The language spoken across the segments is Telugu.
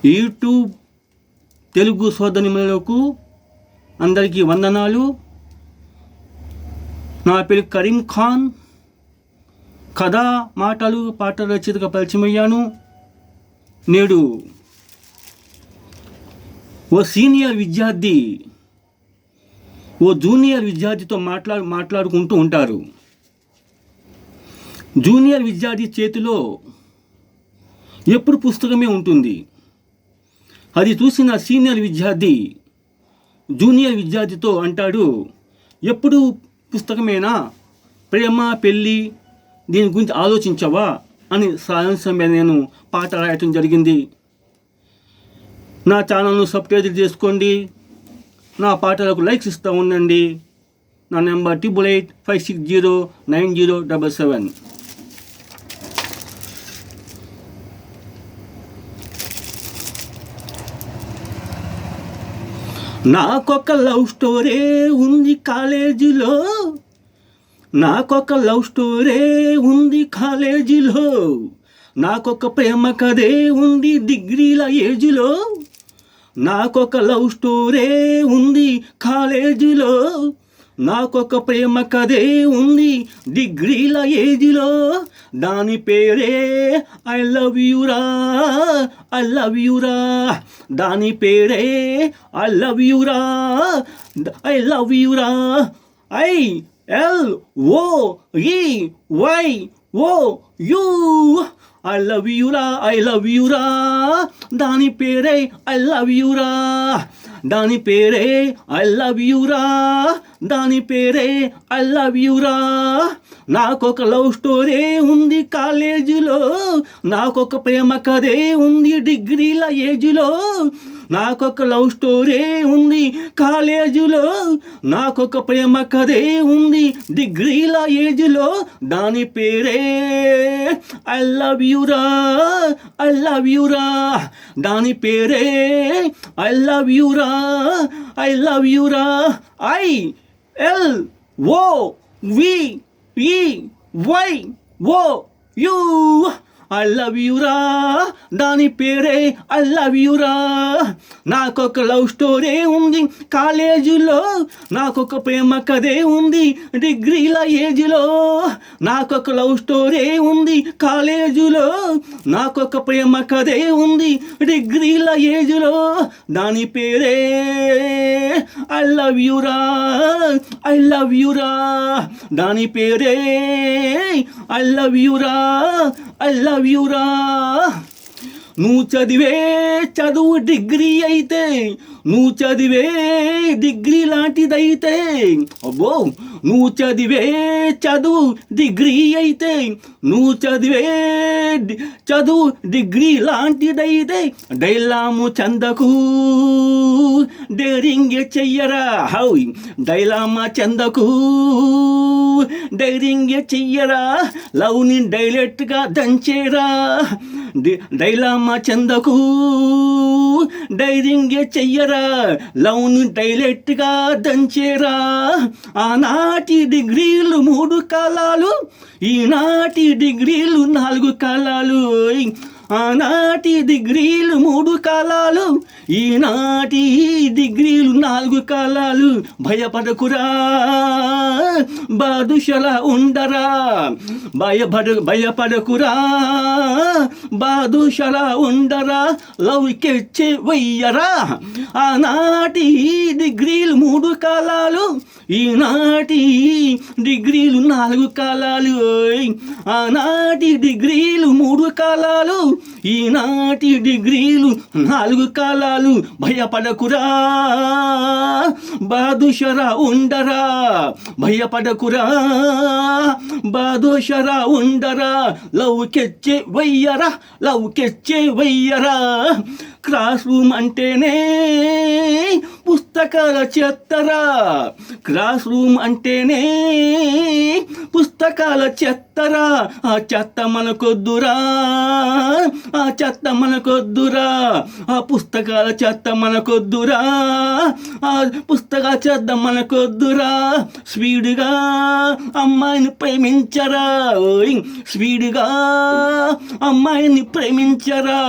యూట్యూబ్ తెలుగు సోదరిమణులకు అందరికీ వందనాలు. నా పేరు కరీం ఖాన్. కథ, మాటలు, పాటల రచయితగా పరిచయమయ్యాను. నేడు ఓ సీనియర్ విద్యార్థి ఓ జూనియర్ విద్యార్థితో మాట్లాడుకుంటూ ఉంటారు. జూనియర్ విద్యార్థి చేతిలో ఎప్పుడు పుస్తకమే ఉంటుంది. అది చూసిన సీనియర్ విద్యార్థి జూనియర్ విద్యార్థితో అంటాడు, ఎప్పుడు పుస్తకమేనా, ప్రేమ, పెళ్ళి, దీని గురించి ఆలోచించవా అని సాయంత్రం నేను పాట రాయటం జరిగింది. నా ఛానల్ను సబ్స్క్రైబ్ చేసుకోండి. నా పాటలకు లైక్స్ ఇస్తూ ఉండండి. నా నెంబర్ 8885609077. నాకొక లవ్ స్టోరీ ఉంది కాలేజీలో, నాకొక లవ్ స్టోరీ ఉంది కాలేజీలో, నాకొక ప్రేమ కథే ఉంది డిగ్రీల ఏజ్లో, నాకొక లవ్ స్టోరీ ఉంది కాలేజీలో, నాకొక ప్రేమ కథే ఉంది డిగ్రీల ఏజ్లో, దాని పేరే ఐ లవ్ యూరా, ఐ లవ్ యూరా, దాని పేరే ఐ లవ్ యూరా, ఐ లవ్ యూరా, ILOVEYOU, ఐ లవ్ యూరా, ఐ లవ్ యూరా, దాని పేరే ఐ లవ్ యూరా, దాని పేరే ఐ లవ్ యూరా, దాని పేరే ఐ లవ్ యూరా. నాకొక లవ్ స్టోరీ ఉంది కాలేజీలో, నాకొక ప్రేమ కథే ఉంది డిగ్రీల ఏజ్లో, నాకొక లవ్ స్టోరీ ఉంది కాలేజీలో, నాకొక ప్రేమ కథే ఉంది డిగ్రీల ఏజ్లో, దాని పేరే ఐ లవ్ యూరా, ఐ లవ్ యూరా, దాని పేరే ఐ లవ్ యూరా, ఐ లవ్ యూరా. ILOVEYOU, ఐ లవ్ యూరా, దాని పేరే ఐ లవ్ యూరా. నాకొక లవ్ స్టోరీ ఉంది కాలేజీలో, నాకొక ప్రేమ కథే ఉంది డిగ్రీల ఏజ్లో, నాకొక లవ్ స్టోరీ ఉంది కాలేజీలో, నాకొక ప్రేమ కథే ఉంది డిగ్రీల ఏజ్లో, దాని పేరే ఐ లవ్ యూరా, ఐ లవ్ యూరా, దాని పేరే ఐ లవ్ యూరా, ఐ లవ్ యూరా. నువ్వు చదివే చదువు డిగ్రీ అయితే, నువ్వు చదివే డిగ్రీ లాంటిదైతే, అబ్బో, నువ్వు చదివే చదువు డిగ్రీ అయితే, నువ్వు చదివే చదువు డిగ్రీ లాంటిదైతే, డైలాము చందకు డేరింగ్ చెయ్యరా, డైలామా చందకు డైరింగ్ చెయ్యరా, లవ్ని డైరెక్ట్గా దంచేరా, డైలామా చందకు డైరింగ్ చెయ్యరా, లవ్ని డైరెక్ట్గా దంచేరా. ఆనాటి డిగ్రీలు 3 కాలాలు, ఈనాటి డిగ్రీలు 4 కాలాలు, ఆనాటి డిగ్రీలు 3 కాలాలు, ఈనాటి డిగ్రీలు 4 కాలాలు. భయపడకురా, బాదుషలా ఉండరా, భయపడకురా, బాదుషలా ఉండరా, లవ్ కెచ్చే వయ్యరా. ఆనాటి డిగ్రీలు 3 కాలాలు, ఈనాటి డిగ్రీలు 4 కాలాలు, ఆనాటి డిగ్రీలు 3 కాలాలు, ఈనాటి డిగ్రీలు 4 కాలాలు. భయపడకురా, బాదుషరా ఉండరా, భయపడకురా, బాదుషరా ఉండరా, లవ్ కెచ్చే వయ్యరా, లవ్ కెచ్చే వయ్యరా. క్లాస్ రూమ్ అంటేనే పుస్తకాల చెత్తరా, క్లాస్ రూమ్ అంటేనే పుస్తకాల చెత్తరా, ఆ చెత్త మనకొద్దురా, ఆ చెత్త మనకొద్దురా, ఆ పుస్తకాల చెత్త మనకొద్దురా, ఆ పుస్తకాల చెత్త మనకొద్దురా. స్పీడ్గా అమ్మాయిని ప్రేమించరా, స్పీడ్గా అమ్మాయిని ప్రేమించరా,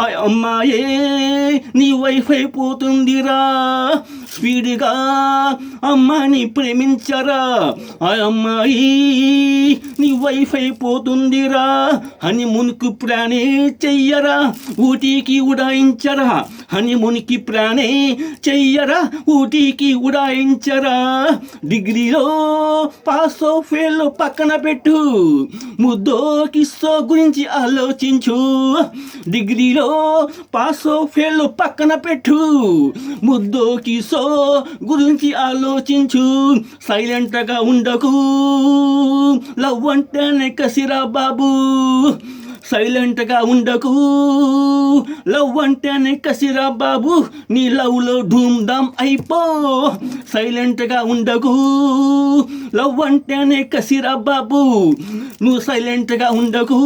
ఆ అమ్మాయే నీ వైఫ్ అయిపోతుందిరా. స్పీడ్గా అమ్మాయిని ప్రేమించరా, ఆ అమ్మాయి నీ వైఫ్ అయిపోతుందిరా. హనీమూన్కు ప్లానే చెయ్యరా, ఊటీకి ఉడాయించరా. హనీమూన్కి ప్లానే చెయ్యరా, ఊటీకి ఉడాయించరా. డిగ్రీలో పాసో ఫెయిల్ పక్కన పెట్టు, ముద్దో కిస్సో గురించి ఆలోచించు. డిగ్రీలో పాసో ఫెయిల్ పక్కన పెట్టు, ముద్దో కిస్సో గురించి ఆలోచించు. సైలెంట్గా ఉండకు, లవ్ అంటేనే కసిరా బాబు. సైలెంట్గా ఉండకు, లవ్ అంటేనే కసిరా బాబు. నీ లవ్లో ధూమ్ ధామ్ అయిపో. సైలెంట్గా ఉండకు, లవ్ అంటేనే కసిరా బాబు. నువ్వు సైలెంట్గా ఉండకు,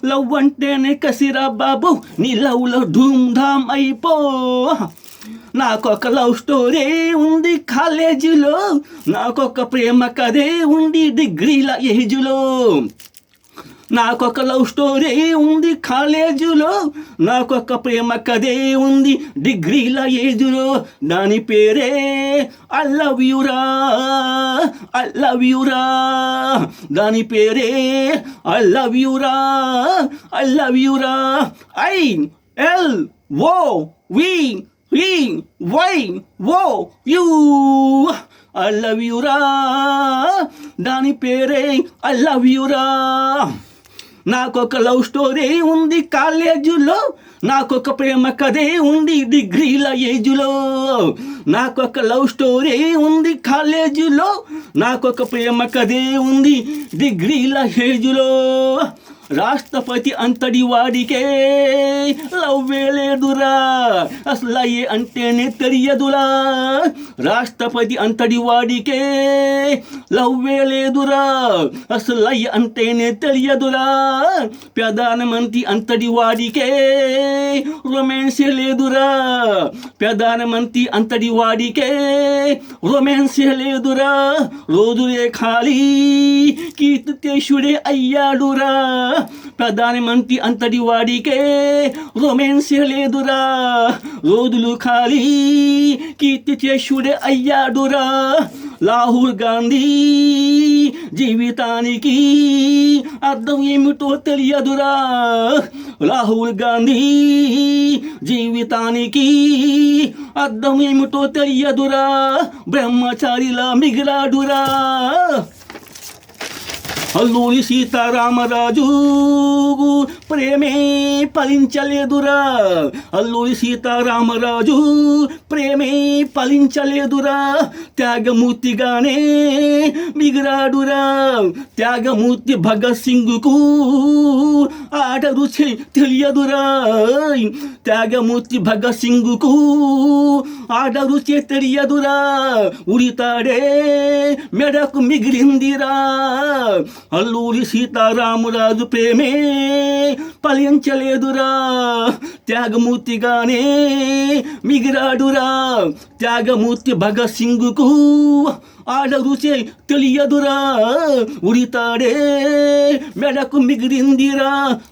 లవ్ అంటేనే కసిరా బాబు. నీ లవ్లో ధూమ్ ధామ్ అయిపో. నాకొక లవ్ స్టోరీ ఉంది కాలేజీలో, నాకొక ప్రేమ కథే ఉంది డిగ్రీల ఏజ్లో. నాకొక లవ్ స్టోరీ ఉంది కాలేజీలో, నాకొక ప్రేమ కథే ఉంది డిగ్రీల ఏజ్లో. దాని పేరే ఐ లవ్ యూరా, ఐ లవ్ యూరా. దాని పేరే ఐ లవ్ యూరా, ఐ లవ్ యూరా. ILOVEYOU ఐ లవ్ యూరా. దాని పేరే ఐ లవ్ యూరా. నాకొక లవ్ స్టోరీ ఉంది కాలేజీలో, నాకొక ప్రేమ కథే ఉంది డిగ్రీల ఏజ్లో. నాకొక లవ్ స్టోరీ ఉంది కాలేజీలో, నాకొక ప్రేమ కథే ఉంది డిగ్రీల ఏజ్లో. రాష్ట్రపతి అంతటి వాడికే లవ్వే లేదురా, అసలు అయ్యే అంటేనే తెలియదురా. రాష్ట్రపతి అంతటి వాడికే లవ్వే లేదురా, అసలు అయ్యే అంటేనే తెలియదురా. ప్రధానమంత్రి అంతటి వాడికే రొమాన్సే లేదురా, ప్రధానమంత్రి అంతటి వాడికే రొమాన్సే లేదురా. రోజులే ఖాళీ, కీర్తిశేషుడే అయ్యాడురా. ప్రధానమంత్రి అంతటి వాడికే రొమాన్సే లేదురా. రోజులు ఖాళీ, కీర్తిశేషుడే అయ్యాడురా. రాహుల్ గాంధీ జీవితానికి అర్థం ఏమిటో తెలియదురా. రాహుల్ గాంధీ జీవితానికి అర్థం ఏమిటో తెలియదురా. బ్రహ్మచారిలా మిగిలాడురా. అల్లూరి సీతారామరాజు ప్రేమే ఫలించలేదురా. అల్లూరి సీతారామరాజు ప్రేమే ఫలించలేదురా. త్యాగమూర్తిగానే మిగిలాడురా. త్యాగమూర్తి భగత్ సింగ్కు ఆట రుచి తెలియదురా. త్యాగమూర్తి భగత్ సింగ్కు ఆట రుచి తెలియదురా. ఉరితాడే మెడకు మిగిలిందిరా. అల్లూరి సీతారామరాజు ప్రేమే ఫలించలేదురా. త్యాగమూర్తిగానే మిగిలాడురా. త్యాగమూర్తి భగత్ సింగ్కు ఆడరుచే తెలియదురా. ఉరితాడే మెడకు మిగిలిందిరా.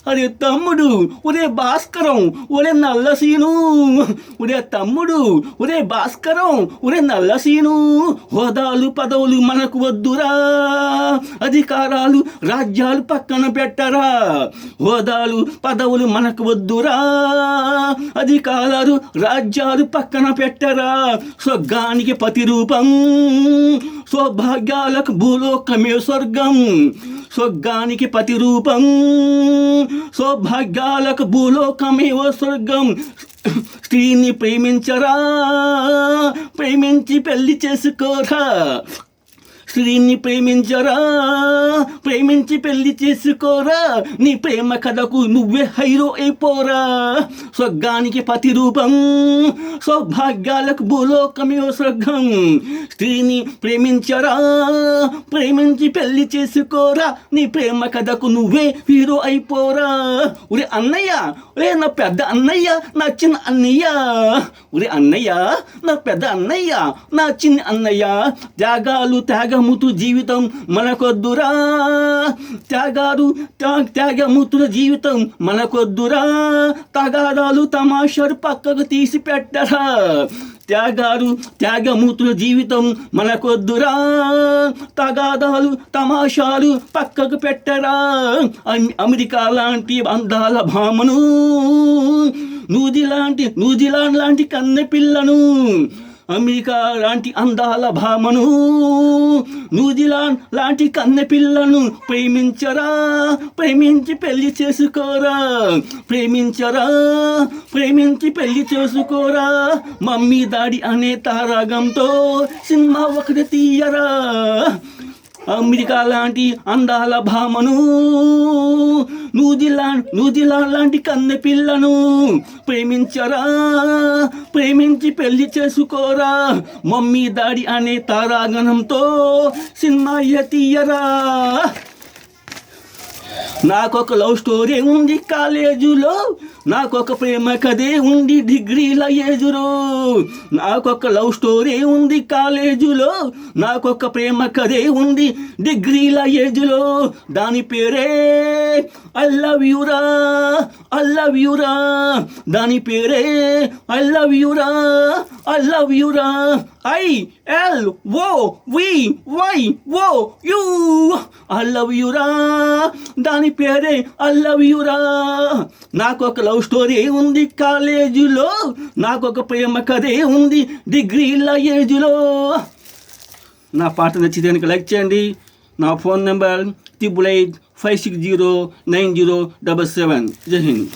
అరే తమ్ముడు, ఒరే భాస్కరం, ఒరే నల్లసీను, ఒరే తమ్ముడు, ఒరే భాస్కరం, ఒరే నల్లసీను. హోదాలు పదవులు మనకు వద్దురా, అధికారాలు రాజ్యాలు పక్కన పెట్టరా. హోదాలు పదవులు మనకు వద్దురా, అధికారాలు రాజ్యాలు పక్కన పెట్టరా. స్వర్గానికి ప్రతిరూపం, సౌభాగ్యాలకు భూలోకమే స్వర్గం. స్వర్గానికి ప్రతిరూపం, సౌభాగ్యాలకు భూలోకమేవ స్వర్గం. స్త్రీని ప్రేమించరా, ప్రేమించి పెళ్లి చేసుకోరా. స్త్రీని ప్రేమించరా, ప్రేమించి పెళ్లి చేసుకోరా. నీ ప్రేమ కథకు నువ్వే హీరో అయిపోరా. స్వర్గానికి ప్రతిరూపం, సౌభాగ్యాలకు భూలోకమే స్వర్గం. స్త్రీని ప్రేమించరా, ప్రేమించి పెళ్లి చేసుకోరా. నీ ప్రేమ కథకు నువ్వే హీరో అయిపోరా. ఒరే అన్నయ్య, ఒరే నా పెద్ద అన్నయ్య, నా చిన్న అన్నయ్య. ఒరే అన్నయ్య, నా పెద్ద అన్నయ్య, నా చిన్న అన్నయ్య. త్యాగాలు త్యాగం త్యాగముతు జీవితం మనకొద్దురా, త్యాగముతుల జీవితం మనకొద్దురా, తగాదాలు తమాషాలు పక్కకు తీసి పెట్టరా, త్యాగముతుల జీవితం మనకొద్దురా, తగాదాలు తమాషాలు పక్కకు పెట్టరా. అమెరికా లాంటి అందాల భామను, న్యూజిలాండ్ లాంటి కన్నె పిల్లను, అమెరికా లాంటి అందాల భామను, న్యూజిలాండ్ లాంటి కన్నె పిల్లను ప్రేమించరా, ప్రేమించి పెళ్లి చేసుకోరా, ప్రేమించరా, ప్రేమించి పెళ్లి చేసుకోరా. మమ్మీ డాడీ అనే తారాగంతో సినిమా ఒకటి తీయరా. అమెరికా లాంటి అందాల భామను, న్యూజిలాండ్ లాంటి కన్నె పిల్లను ప్రేమించరా, ప్రేమించి పెళ్లి చేసుకోరా. మమ్మీ డాడీ అనే తారాగణంతో సినిమా తీయరా. నాకొక లవ్ స్టోరీ ఉంది కాలేజీలో, నాకొక ప్రేమ కథే ఉంది డిగ్రీల ఏజులో. నాకొక లవ్ స్టోరీ ఉంది కాలేజీలో, నాకొక ప్రేమ కథే ఉంది డిగ్రీల ఏజులో. దాని పేరే ఐ లవ్ యూరా, ఐ లవ్ యూరా, దాని పేరే ఐ లవ్ యూరా, ఐ లవ్ యూరా. ILOVYYO ఐ లవ్ యూరా, దాని పేరే ఐ లవ్ యూరా. నాకొక లవ్ స్టోరీ ఉంది కాలేజీలో, నాకొక ప్రేమ కథే ఉంది డిగ్రీల ఏజ్లో. నా పాట నచ్చితే కనుక లైక్ చేయండి. నా ఫోన్ నెంబర్ 8856090777. జై హింద్.